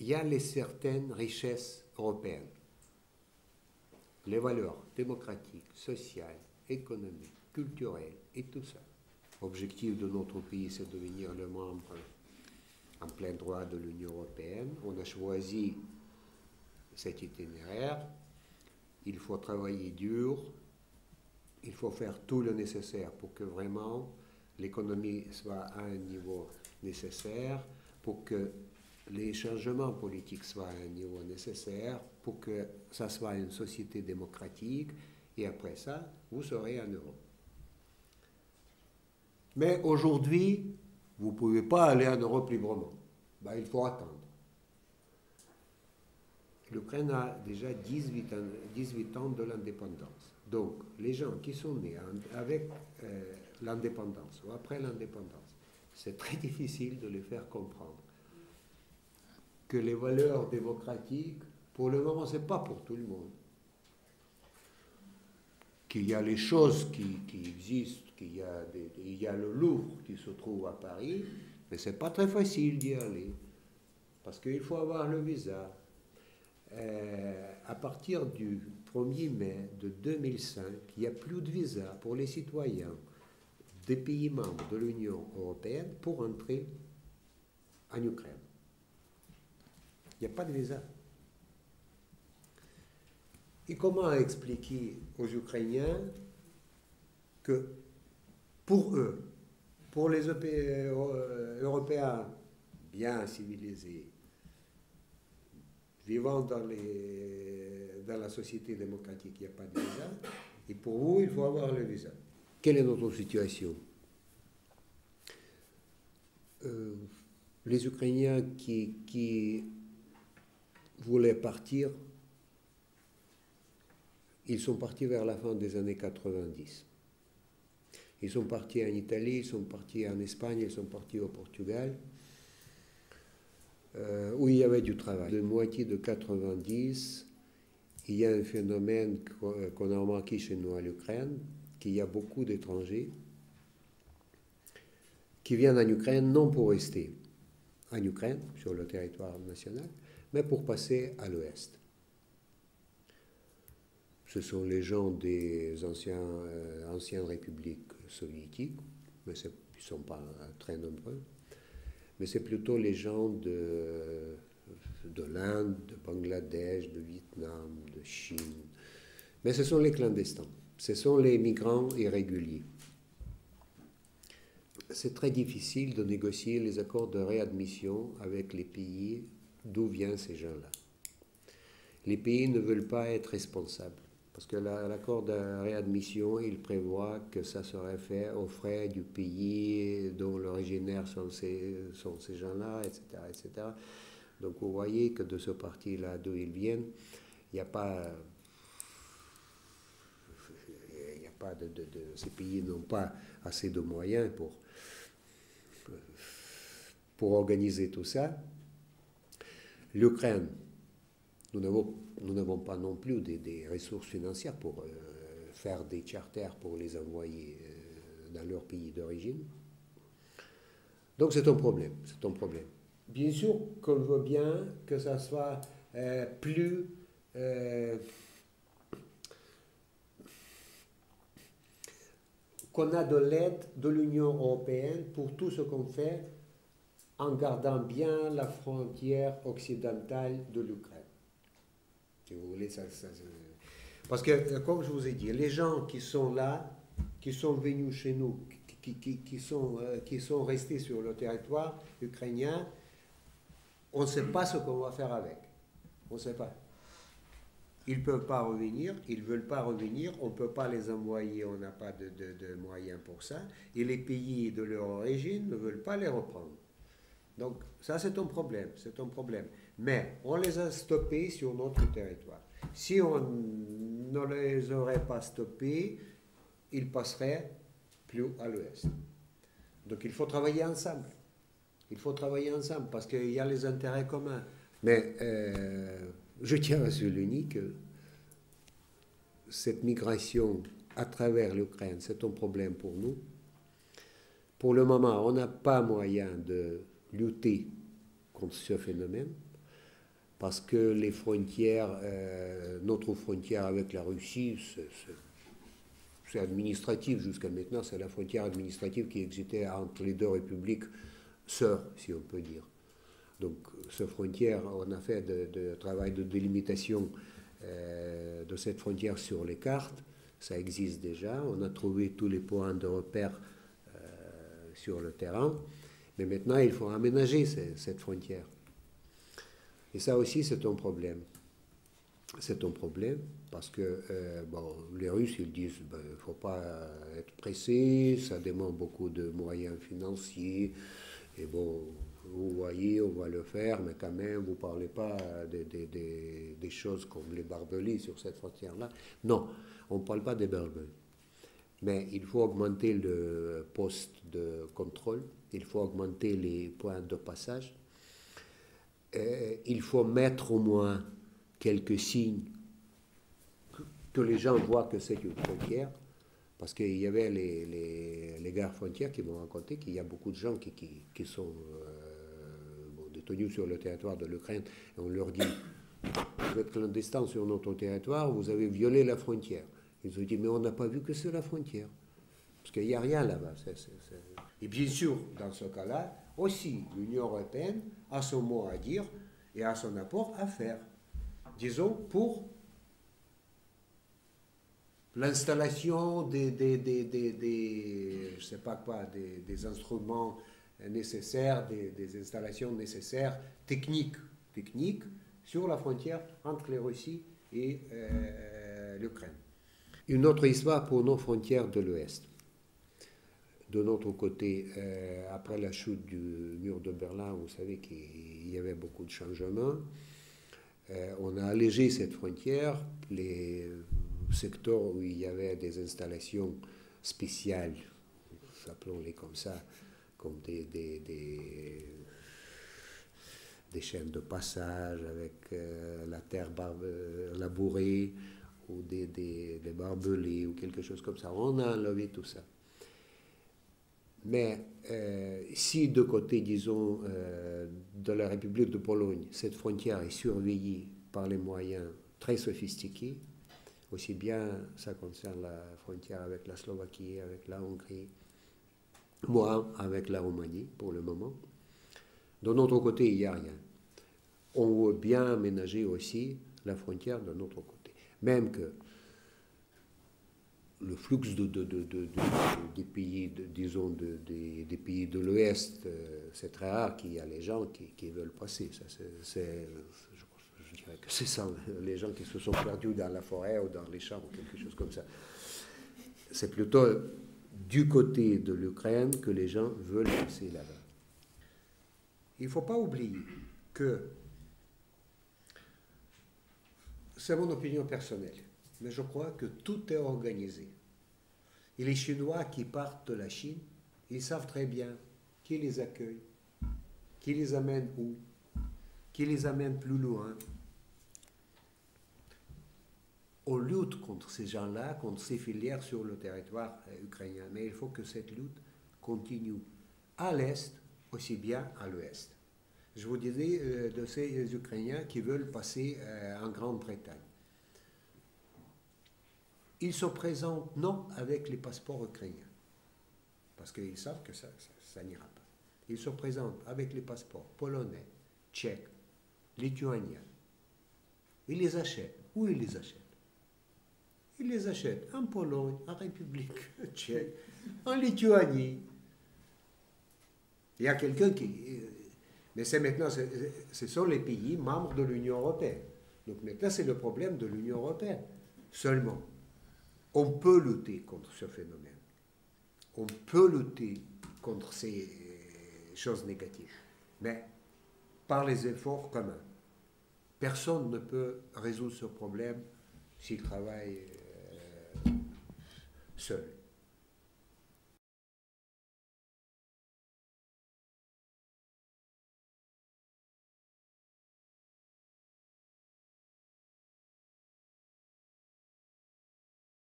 il y a les certaines richesses européennes, les valeurs démocratiques, sociales, économiques, culturelles et tout ça. L'objectif de notre pays, c'est de devenir le membre en plein droit de l'Union européenne. On a choisi cet itinéraire. Il faut travailler dur. Il faut faire tout le nécessaire pour que vraiment l'économie soit à un niveau nécessaire, pour que les changements politiques soient à un niveau nécessaire, pour que ça soit une société démocratique, et après ça, vous serez en Europe. Mais aujourd'hui, vous ne pouvez pas aller en Europe librement. Ben, il faut attendre. L'Ukraine a déjà 18 ans de l'indépendance. Donc, les gens qui sont nés avec l'indépendance ou après l'indépendance, c'est très difficile de les faire comprendre que les valeurs démocratiques, pour le moment, ce n'est pas pour tout le monde. Qu'il y a les choses qui existent, il y a le Louvre qui se trouve à Paris, mais ce n'est pas très facile d'y aller, parce qu'il faut avoir le visa. À partir du 1er mai de 2005, il n'y a plus de visa pour les citoyens des pays membres de l'Union européenne pour entrer en Ukraine. Il n'y a pas de visa. Et comment expliquer aux Ukrainiens que pour eux, pour les Européens bien civilisés, vivant dans la société démocratique, il n'y a pas de visa, et pour vous, il faut avoir le visa. Quelle est notre situation? Les Ukrainiens qui voulaient partir, ils sont partis vers la fin des années 90. Ils sont partis en Italie, ils sont partis en Espagne, ils sont partis au Portugal, où il y avait du travail. De moitié de 90, il y a un phénomène qu'on a remarqué chez nous à l'Ukraine, qu'il y a beaucoup d'étrangers qui viennent en Ukraine non pour rester en Ukraine, sur le territoire national, mais pour passer à l'Ouest. Ce sont les gens des anciennes républiques soviétiques, mais ils ne sont pas très nombreux. Mais c'est plutôt les gens de l'Inde, de Bangladesh, de Vietnam, de Chine. Mais ce sont les clandestins, ce sont les migrants irréguliers. C'est très difficile de négocier les accords de réadmission avec les pays d'où viennent ces gens-là. Les pays ne veulent pas être responsables. Parce que l'accord de réadmission, il prévoit que ça serait fait aux frais du pays dont l'originaire sont ces gens-là, etc., etc. Donc vous voyez que de ce parti-là d'où ils viennent, il n'y a pas... ces pays n'ont pas assez de moyens pour organiser tout ça. L'Ukraine, nous n'avons pas non plus des ressources financières pour faire des charters pour les envoyer dans leur pays d'origine. Donc c'est un problème, c'est un problème. Bien sûr qu'on veut bien que ça soit plus... qu'on a de l'aide de l'Union européenne pour tout ce qu'on fait en gardant bien la frontière occidentale de l'Ukraine. Si vous voulez, parce que, comme je vous ai dit, les gens qui sont là, qui sont venus chez nous, qui sont restés sur le territoire ukrainien, on ne sait pas ce qu'on va faire avec. On ne sait pas. Ils ne peuvent pas revenir, ils ne veulent pas revenir, on ne peut pas les envoyer, on n'a pas de moyens pour ça, et les pays de leur origine ne veulent pas les reprendre. Donc ça c'est un problème, c'est un problème. Mais on les a stoppés sur notre territoire. Si on ne les aurait pas stoppés, ils passeraient plus à l'ouest. Donc il faut travailler ensemble. Il faut travailler ensemble parce qu'il y a les intérêts communs. Mais je tiens à souligner que cette migration à travers l'Ukraine, c'est un problème pour nous. Pour le moment, on n'a pas moyen de lutter contre ce phénomène. parce que les frontières, notre frontière avec la Russie, c'est administratif jusqu'à maintenant, c'est la frontière administrative qui existait entre les deux républiques sœurs, si on peut dire. Donc, cette frontière, on a fait de travail de délimitation de cette frontière sur les cartes, ça existe déjà, on a trouvé tous les points de repère sur le terrain, mais maintenant il faut aménager cette frontière. Et ça aussi c'est un problème. C'est un problème parce que bon, les Russes ils disent il ne faut pas être pressé, ça demande beaucoup de moyens financiers, et bon, vous voyez, on va le faire, mais quand même, vous ne parlez pas des choses comme les barbelés sur cette frontière-là. Non, on ne parle pas des barbelés. Mais il faut augmenter le poste de contrôle, il faut augmenter les points de passage, il faut mettre au moins quelques signes que les gens voient que c'est une frontière. Parce qu'il y avait les gardes frontières qui m'ont raconté qu'il y a beaucoup de gens qui sont détenus sur le territoire de l'Ukraine. Et on leur dit, vous êtes clandestins sur notre territoire, vous avez violé la frontière. Ils ont dit, mais on n'a pas vu que c'est la frontière. Parce qu'il n'y a rien là-bas. Et bien sûr, dans ce cas-là, aussi, l'Union européenne a son mot à dire et a son apport à faire. Disons, pour l'installation je sais pas quoi, des instruments nécessaires, des installations nécessaires, techniques sur la frontière entre la Russie et l'Ukraine. Une autre histoire pour nos frontières de l'Ouest. De notre côté, après la chute du mur de Berlin, vous savez qu'il y avait beaucoup de changements. On a allégé cette frontière. Les secteurs où il y avait des installations spéciales, appelons-les comme ça, comme des chaînes de passage avec la terre labourée ou des barbelés ou quelque chose comme ça. On a enlevé tout ça. Mais si de côté, disons, de la République de Pologne, cette frontière est surveillée par les moyens très sophistiqués, aussi bien ça concerne la frontière avec la Slovaquie, avec la Hongrie, moins avec la Roumanie pour le moment. De notre côté, il n'y a rien. On veut bien aménager aussi la frontière de notre côté. Même que le flux des pays, disons, des pays de l'Ouest, c'est très rare qu'il y a les gens qui veulent passer. Ça, je dirais que c'est ça, les gens qui se sont perdus dans la forêt ou dans les champs ou quelque chose comme ça. C'est plutôt du côté de l'Ukraine que les gens veulent passer là-bas. Il ne faut pas oublier que, c'est mon opinion personnelle, mais je crois que tout est organisé. Et les Chinois qui partent de la Chine, ils savent très bien qui les accueille, qui les amène où, qui les amène plus loin. On lutte contre ces gens-là, contre ces filières sur le territoire ukrainien. Mais il faut que cette lutte continue à l'Est, aussi bien à l'Ouest. Je vous disais de ces Ukrainiens qui veulent passer en Grande-Bretagne. Ils se présentent non avec les passeports ukrainiens, parce qu'ils savent que ça n'ira pas. Ils se présentent avec les passeports polonais, tchèques, lituaniens. Ils les achètent. Où ils les achètent? Ils les achètent en Pologne, en République tchèque, en Lituanie. Il y a quelqu'un qui... Mais c'est maintenant, ce sont les pays membres de l'Union européenne. Donc maintenant, c'est le problème de l'Union européenne. Seulement, on peut lutter contre ce phénomène. On peut lutter contre ces choses négatives. Mais par les efforts communs. Personne ne peut résoudre ce problème s'il travaille seul.